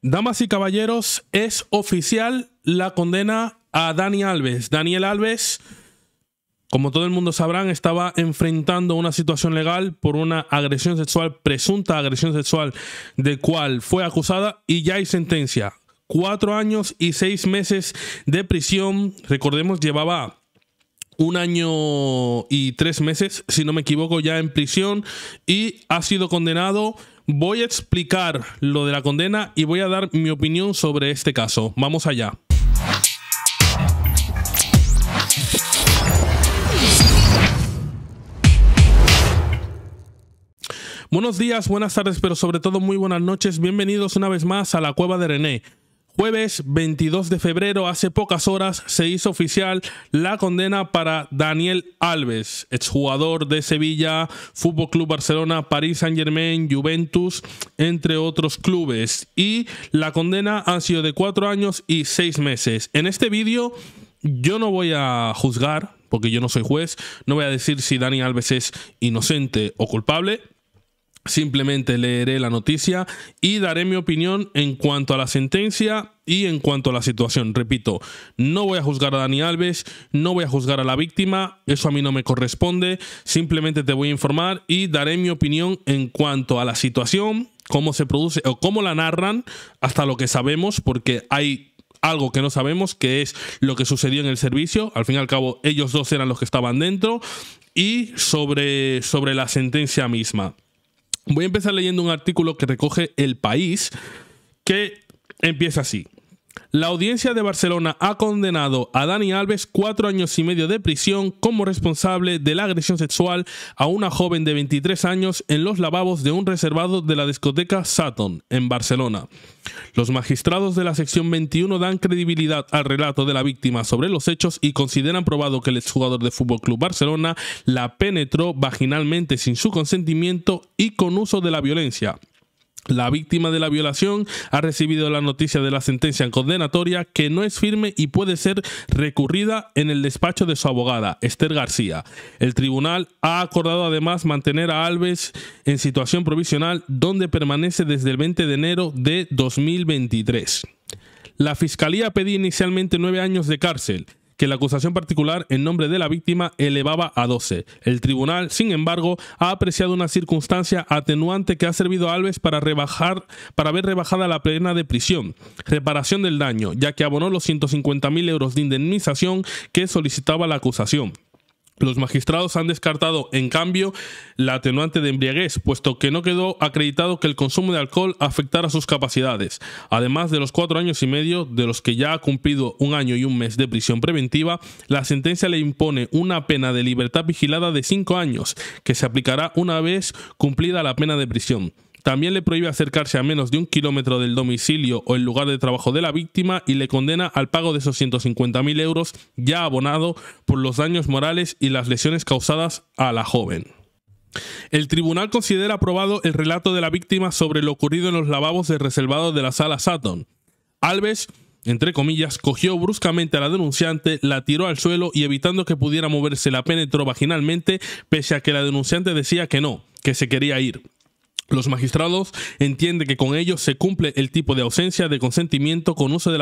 Damas y caballeros, es oficial la condena a Dani Alves. Daniel Alves, como todo el mundo sabrán, estaba enfrentando una situación legal por una agresión sexual, presunta agresión sexual, de cual fue acusada y ya hay sentencia. 4 años y 6 meses de prisión. Recordemos, llevaba 1 año y 3 meses, si no me equivoco, ya en prisión y ha sido condenado. Voy a explicar lo de la condena y voy a dar mi opinión sobre este caso. Vamos allá. Buenos días, buenas tardes, pero sobre todo muy buenas noches. Bienvenidos una vez más a la Cueva de René. Jueves 22 de febrero, hace pocas horas, se hizo oficial la condena para Daniel Alves, exjugador de Sevilla, Fútbol Club Barcelona, Paris Saint-Germain, Juventus, entre otros clubes. Y la condena ha sido de 4 años y 6 meses. En este vídeo yo no voy a juzgar, porque yo no soy juez, no voy a decir si Dani Alves es inocente o culpable. Simplemente leeré la noticia y daré mi opinión en cuanto a la sentencia y en cuanto a la situación. Repito, no voy a juzgar a Dani Alves, no voy a juzgar a la víctima, eso a mí no me corresponde. Simplemente te voy a informar y daré mi opinión en cuanto a la situación, cómo se produce o cómo la narran, hasta lo que sabemos, porque hay algo que no sabemos, que es lo que sucedió en el servicio. Al fin y al cabo, ellos dos eran los que estaban dentro. Y sobre la sentencia misma. Voy a empezar leyendo un artículo que recoge El País, que empieza así. La audiencia de Barcelona ha condenado a Dani Alves 4 años y medio de prisión como responsable de la agresión sexual a una joven de 23 años en los lavabos de un reservado de la discoteca Saturn, en Barcelona. Los magistrados de la sección 21 dan credibilidad al relato de la víctima sobre los hechos y consideran probado que el exjugador de FC Barcelona la penetró vaginalmente sin su consentimiento y con uso de la violencia. La víctima de la violación ha recibido la noticia de la sentencia condenatoria, que no es firme y puede ser recurrida en el despacho de su abogada, Esther García. El tribunal ha acordado además mantener a Alves en situación provisional, donde permanece desde el 20 de enero de 2023. La Fiscalía pedía inicialmente 9 años de cárcel, que la acusación particular en nombre de la víctima elevaba a 12. El tribunal, sin embargo, ha apreciado una circunstancia atenuante que ha servido a Alves para ver rebajada la pena de prisión, reparación del daño, ya que abonó los 150.000 euros de indemnización que solicitaba la acusación. Los magistrados han descartado, en cambio, la atenuante de embriaguez, puesto que no quedó acreditado que el consumo de alcohol afectara sus capacidades. Además de los 4 años y medio, de los que ya ha cumplido 1 año y 1 mes de prisión preventiva, la sentencia le impone una pena de libertad vigilada de 5 años, que se aplicará una vez cumplida la pena de prisión. También le prohíbe acercarse a menos de 1 kilómetro del domicilio o el lugar de trabajo de la víctima y le condena al pago de esos 150.000 euros ya abonado por los daños morales y las lesiones causadas a la joven. El tribunal considera aprobado el relato de la víctima sobre lo ocurrido en los lavabos del reservado de la sala Saturn. Alves, entre comillas, cogió bruscamente a la denunciante, la tiró al suelo y, evitando que pudiera moverse, la penetró vaginalmente, pese a que la denunciante decía que no, que se quería ir. Los magistrados entienden que con ello se cumple el tipo de ausencia de consentimiento con uso de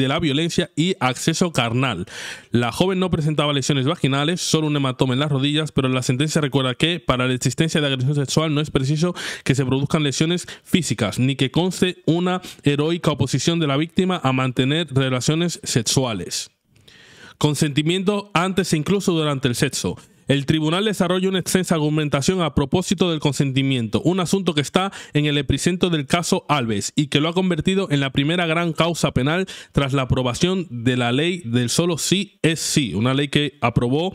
la violencia y acceso carnal. La joven no presentaba lesiones vaginales, solo un hematoma en las rodillas, pero la sentencia recuerda que para la existencia de agresión sexual no es preciso que se produzcan lesiones físicas, ni que conste una heroica oposición de la víctima a mantener relaciones sexuales. Consentimiento antes e incluso durante el sexo. El tribunal desarrolla una extensa argumentación a propósito del consentimiento, un asunto que está en el epicentro del caso Alves y que lo ha convertido en la primera gran causa penal tras la aprobación de la ley del solo sí es sí, una ley que aprobó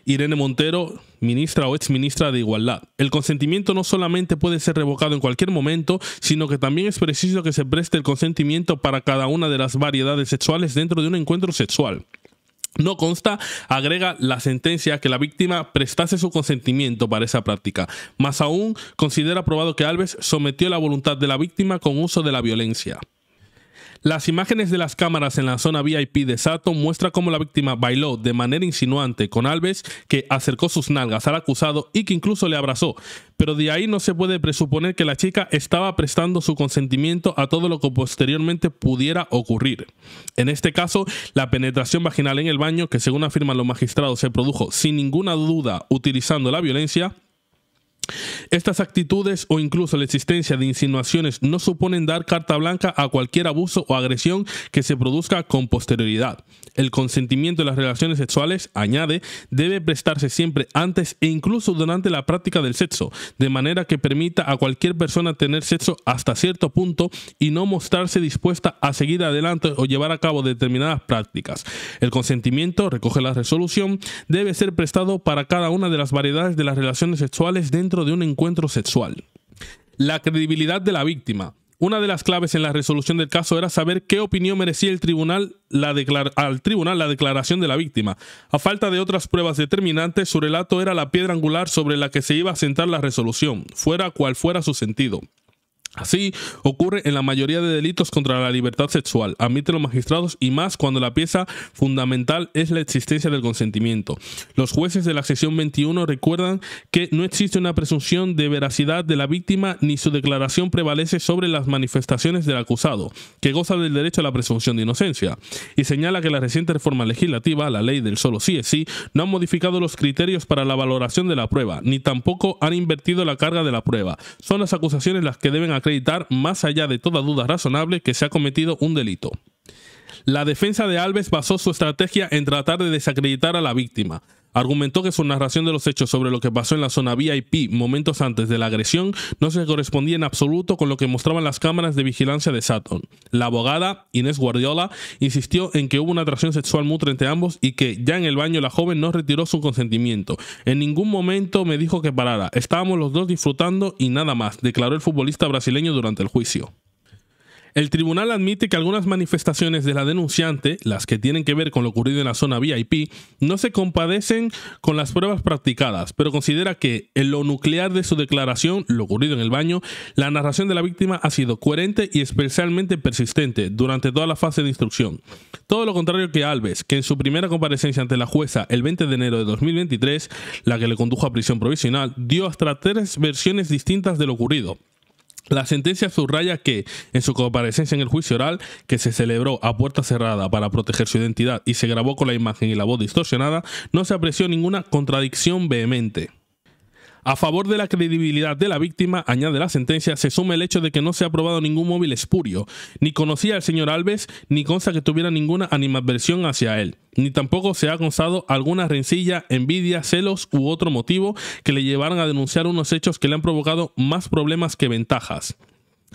Irene Montero, ministra o exministra de Igualdad. El consentimiento no solamente puede ser revocado en cualquier momento, sino que también es preciso que se preste el consentimiento para cada una de las variedades sexuales dentro de un encuentro sexual. No consta, agrega la sentencia, que la víctima prestase su consentimiento para esa práctica. Más aún, considera probado que Alves sometió la voluntad de la víctima con uso de la violencia. Las imágenes de las cámaras en la zona VIP de Sutton muestran cómo la víctima bailó de manera insinuante con Alves, que acercó sus nalgas al acusado y que incluso le abrazó, pero de ahí no se puede presuponer que la chica estaba prestando su consentimiento a todo lo que posteriormente pudiera ocurrir. En este caso, la penetración vaginal en el baño, que según afirman los magistrados se produjo sin ninguna duda utilizando la violencia. Estas actitudes o incluso la existencia de insinuaciones no suponen dar carta blanca a cualquier abuso o agresión que se produzca con posterioridad. El consentimiento de las relaciones sexuales, añade, debe prestarse siempre antes e incluso durante la práctica del sexo, de manera que permita a cualquier persona tener sexo hasta cierto punto y no mostrarse dispuesta a seguir adelante o llevar a cabo determinadas prácticas. El consentimiento, recoge la resolución, debe ser prestado para cada una de las variedades de las relaciones sexuales dentro de un encuentro sexual. La credibilidad de la víctima. Una de las claves en la resolución del caso era saber qué opinión merecía al tribunal la declaración de la víctima. A falta de otras pruebas determinantes, su relato era la piedra angular sobre la que se iba a sentar la resolución, fuera cual fuera su sentido. Así ocurre en la mayoría de delitos contra la libertad sexual, admiten los magistrados, y más cuando la pieza fundamental es la existencia del consentimiento. Los jueces de la sección 21 recuerdan que no existe una presunción de veracidad de la víctima ni su declaración prevalece sobre las manifestaciones del acusado, que goza del derecho a la presunción de inocencia, y señala que la reciente reforma legislativa, la ley del solo sí es sí, no ha modificado los criterios para la valoración de la prueba, ni tampoco han invertido la carga de la prueba. Son las acusaciones las que deben acreditar, más allá de toda duda razonable, que se ha cometido un delito. La defensa de Alves basó su estrategia en tratar de desacreditar a la víctima. Argumentó que su narración de los hechos sobre lo que pasó en la zona VIP momentos antes de la agresión no se correspondía en absoluto con lo que mostraban las cámaras de vigilancia de Sutton. La abogada, Inés Guardiola, insistió en que hubo una atracción sexual mutua entre ambos y que ya en el baño la joven no retiró su consentimiento. En ningún momento me dijo que parara, estábamos los dos disfrutando y nada más, declaró el futbolista brasileño durante el juicio. El tribunal admite que algunas manifestaciones de la denunciante, las que tienen que ver con lo ocurrido en la zona VIP, no se compadecen con las pruebas practicadas, pero considera que en lo nuclear de su declaración, lo ocurrido en el baño, la narración de la víctima ha sido coherente y especialmente persistente durante toda la fase de instrucción. Todo lo contrario que Alves, que en su primera comparecencia ante la jueza el 20 de enero de 2023, la que le condujo a prisión provisional, dio hasta 3 versiones distintas de lo ocurrido. La sentencia subraya que, en su comparecencia en el juicio oral, que se celebró a puerta cerrada para proteger su identidad y se grabó con la imagen y la voz distorsionada, no se apreció ninguna contradicción vehemente. A favor de la credibilidad de la víctima, añade la sentencia, se suma el hecho de que no se ha probado ningún móvil espurio, ni conocía al señor Alves, ni consta que tuviera ninguna animadversión hacia él, ni tampoco se ha constado alguna rencilla, envidia, celos u otro motivo que le llevaran a denunciar unos hechos que le han provocado más problemas que ventajas.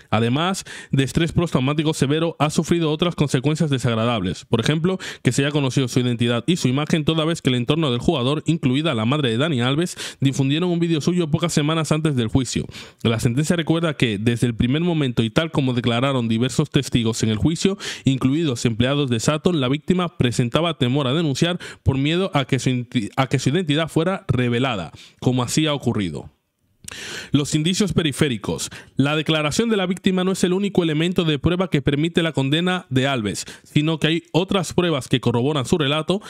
Además de estrés postraumático severo, ha sufrido otras consecuencias desagradables. Por ejemplo, que se haya conocido su identidad y su imagen toda vez que el entorno del jugador, incluida la madre de Dani Alves, difundieron un vídeo suyo pocas semanas antes del juicio. La sentencia recuerda que, desde el primer momento y tal como declararon diversos testigos en el juicio, incluidos empleados de Sutton, la víctima presentaba temor a denunciar por miedo a que su identidad fuera revelada, como así ha ocurrido. Los indicios periféricos. La declaración de la víctima no es el único elemento de prueba que permite la condena de Alves, sino que hay otras pruebas que corroboran su relato.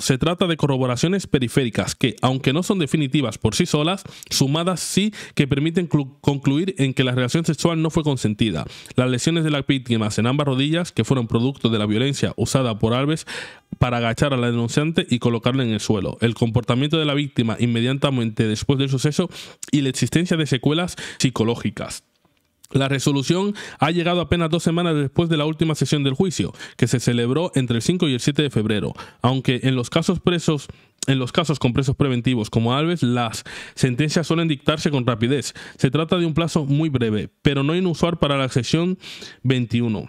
Se trata de corroboraciones periféricas que, aunque no son definitivas por sí solas, sumadas sí que permiten concluir en que la relación sexual no fue consentida. Las lesiones de la víctima en ambas rodillas, que fueron producto de la violencia usada por Alves para agachar a la denunciante y colocarla en el suelo. El comportamiento de la víctima inmediatamente después del suceso y la existencia de secuelas psicológicas. La resolución ha llegado apenas 2 semanas después de la última sesión del juicio, que se celebró entre el 5 y el 7 de febrero, aunque en los casos con presos preventivos como Alves, las sentencias suelen dictarse con rapidez. Se trata de un plazo muy breve, pero no inusual para la sección 21.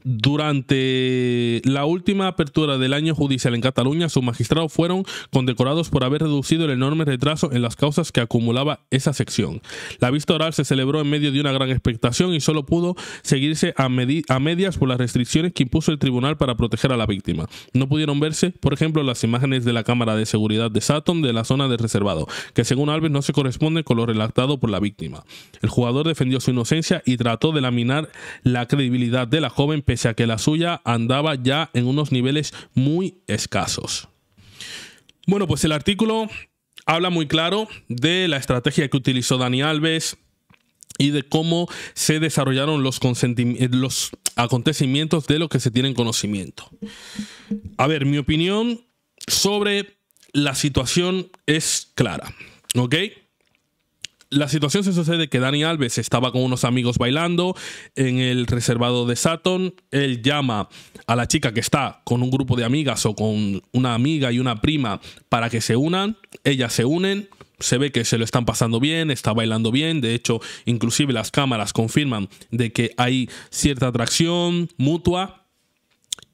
Durante la última apertura del año judicial en Cataluña, sus magistrados fueron condecorados por haber reducido el enorme retraso en las causas que acumulaba esa sección. La vista oral se celebró en medio de una gran expectación y solo pudo seguirse a medias por las restricciones que impuso el tribunal para proteger a la víctima. No pudieron verse, por ejemplo, las imágenes de la cámara de seguridad de Sutton de la zona de reservado, que según Alves no se corresponde con lo relatado por la víctima. El jugador defendió su inocencia y trató de laminar la credibilidad de la joven, pese a que la suya andaba ya en unos niveles muy escasos. Bueno, pues el artículo habla muy claro de la estrategia que utilizó Dani Alves y de cómo se desarrollaron los acontecimientos de lo que se tiene en conocimiento. A ver, mi opinión sobre la situación es clara, ¿ok? La situación se sucede que Dani Alves estaba con unos amigos bailando en el reservado de Sutton. Él llama a la chica que está con un grupo de amigas o con una amiga y una prima para que se unan. Ellas se unen, se ve que se lo están pasando bien, está bailando bien. De hecho, inclusive las cámaras confirman de que hay cierta atracción mutua.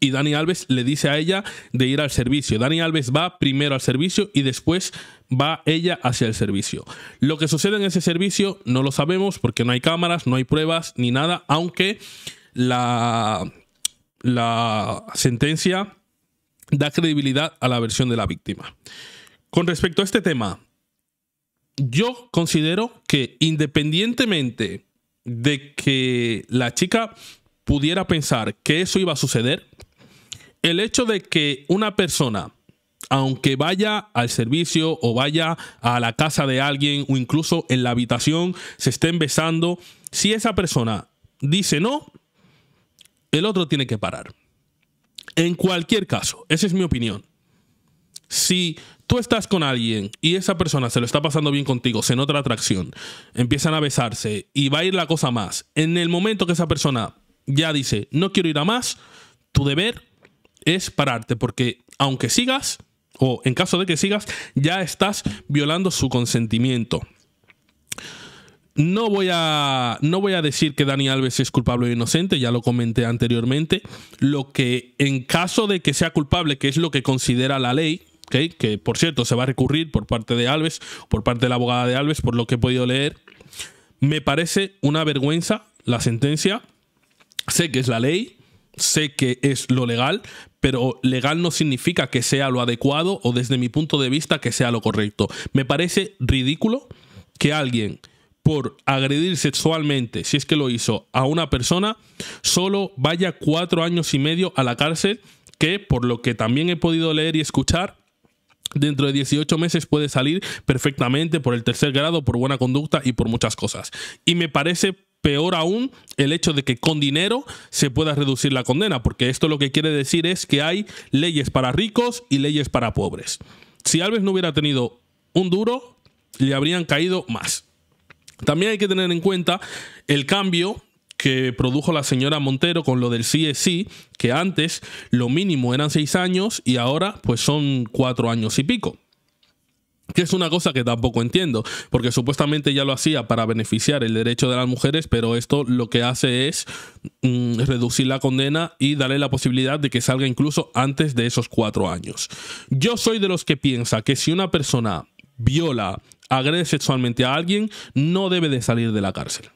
Y Dani Alves le dice a ella de ir al servicio. Dani Alves va primero al servicio y después va ella hacia el servicio. Lo que sucede en ese servicio no lo sabemos porque no hay cámaras, no hay pruebas ni nada, aunque la sentencia da credibilidad a la versión de la víctima. Con respecto a este tema, yo considero que independientemente de que la chica pudiera pensar que eso iba a suceder, el hecho de que una persona, aunque vaya al servicio o vaya a la casa de alguien o incluso en la habitación, se estén besando, si esa persona dice no, el otro tiene que parar. En cualquier caso, esa es mi opinión. Si tú estás con alguien y esa persona se lo está pasando bien contigo, se nota la atracción, empiezan a besarse y va a ir la cosa más, en el momento que esa persona ya dice no quiero ir a más, tu deber es pararte, porque aunque sigas, o en caso de que sigas, ya estás violando su consentimiento. No voy a decir que Dani Alves es culpable o inocente, ya lo comenté anteriormente. Lo que, en caso de que sea culpable, que es lo que considera la ley, ¿okay? Que por cierto se va a recurrir por parte de Alves, por parte de la abogada de Alves, por lo que he podido leer, me parece una vergüenza la sentencia. Sé que es la ley, sé que es lo legal, pero legal no significa que sea lo adecuado o desde mi punto de vista que sea lo correcto. Me parece ridículo que alguien, por agredir sexualmente, si es que lo hizo, a una persona, solo vaya 4 años y medio a la cárcel, que por lo que también he podido leer y escuchar, dentro de 18 meses puede salir perfectamente por el 3er grado, por buena conducta y por muchas cosas. Y me parece peor aún el hecho de que con dinero se pueda reducir la condena, porque esto lo que quiere decir es que hay leyes para ricos y leyes para pobres. Si Alves no hubiera tenido un duro, le habrían caído más. También hay que tener en cuenta el cambio que produjo la señora Montero con lo del sí es sí, que antes lo mínimo eran 6 años y ahora pues son 4 años y pico. Que es una cosa que tampoco entiendo, porque supuestamente ya lo hacía para beneficiar el derecho de las mujeres, pero esto lo que hace es reducir la condena y darle la posibilidad de que salga incluso antes de esos 4 años. Yo soy de los que piensa que si una persona viola, agrede sexualmente a alguien, no debe de salir de la cárcel.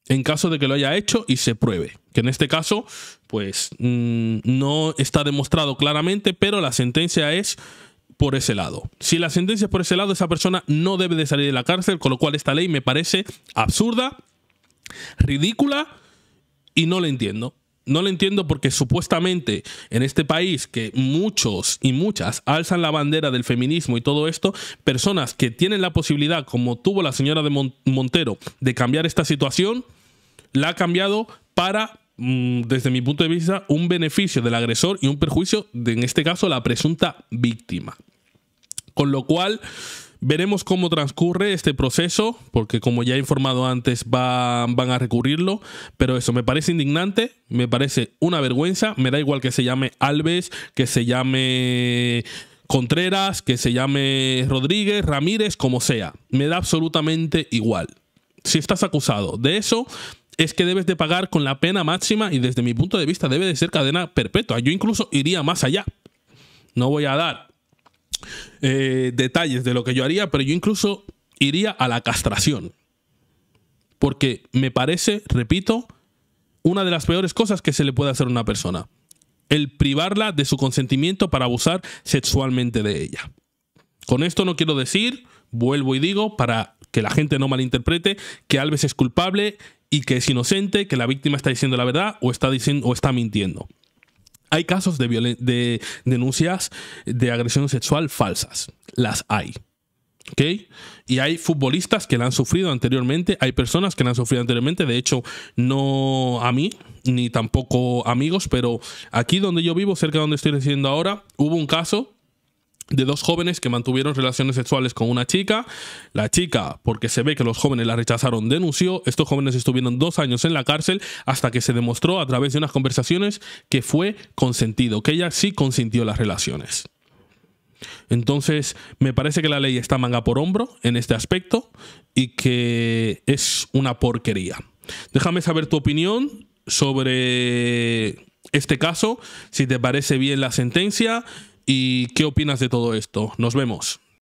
En caso de que lo haya hecho y se pruebe, que en este caso pues no está demostrado claramente, pero la sentencia es por ese lado. Si la sentencia es por ese lado, esa persona no debe de salir de la cárcel, con lo cual esta ley me parece absurda, ridícula y no la entiendo. No la entiendo porque supuestamente en este país que muchos y muchas alzan la bandera del feminismo y todo esto, personas que tienen la posibilidad, como tuvo la señora de Montero, de cambiar esta situación, la ha cambiado para, desde mi punto de vista, un beneficio del agresor y un perjuicio de, en este caso, la presunta víctima. Con lo cual, veremos cómo transcurre este proceso, porque como ya he informado antes, van a recurrirlo, pero eso me parece indignante, me parece una vergüenza, me da igual que se llame Alves, que se llame Contreras, que se llame Rodríguez, Ramírez, como sea, me da absolutamente igual. Si estás acusado de eso, es que debes de pagar con la pena máxima y desde mi punto de vista debe de ser cadena perpetua. Yo incluso iría más allá. No voy a dar detalles de lo que yo haría, pero yo incluso iría a la castración. Porque me parece, repito, una de las peores cosas que se le puede hacer a una persona. El privarla de su consentimiento para abusar sexualmente de ella. Con esto no quiero decir, vuelvo y digo, para que la gente no malinterprete, que Alves es culpable y que es inocente, que la víctima está diciendo la verdad o está mintiendo. Hay casos de denuncias de agresión sexual falsas. Las hay. ¿Ok? Y hay futbolistas que la han sufrido anteriormente, hay personas que la han sufrido anteriormente, de hecho, no a mí, ni tampoco amigos, pero aquí donde yo vivo, cerca de donde estoy residiendo ahora, hubo un caso de 2 jóvenes que mantuvieron relaciones sexuales con una chica. La chica, porque se ve que los jóvenes la rechazaron, denunció. Estos jóvenes estuvieron 2 años en la cárcel hasta que se demostró a través de unas conversaciones que fue consentido, que ella sí consintió las relaciones. Entonces, me parece que la ley está manga por hombro en este aspecto y que es una porquería. Déjame saber tu opinión sobre este caso, si te parece bien la sentencia y qué opinas de todo esto. Nos vemos.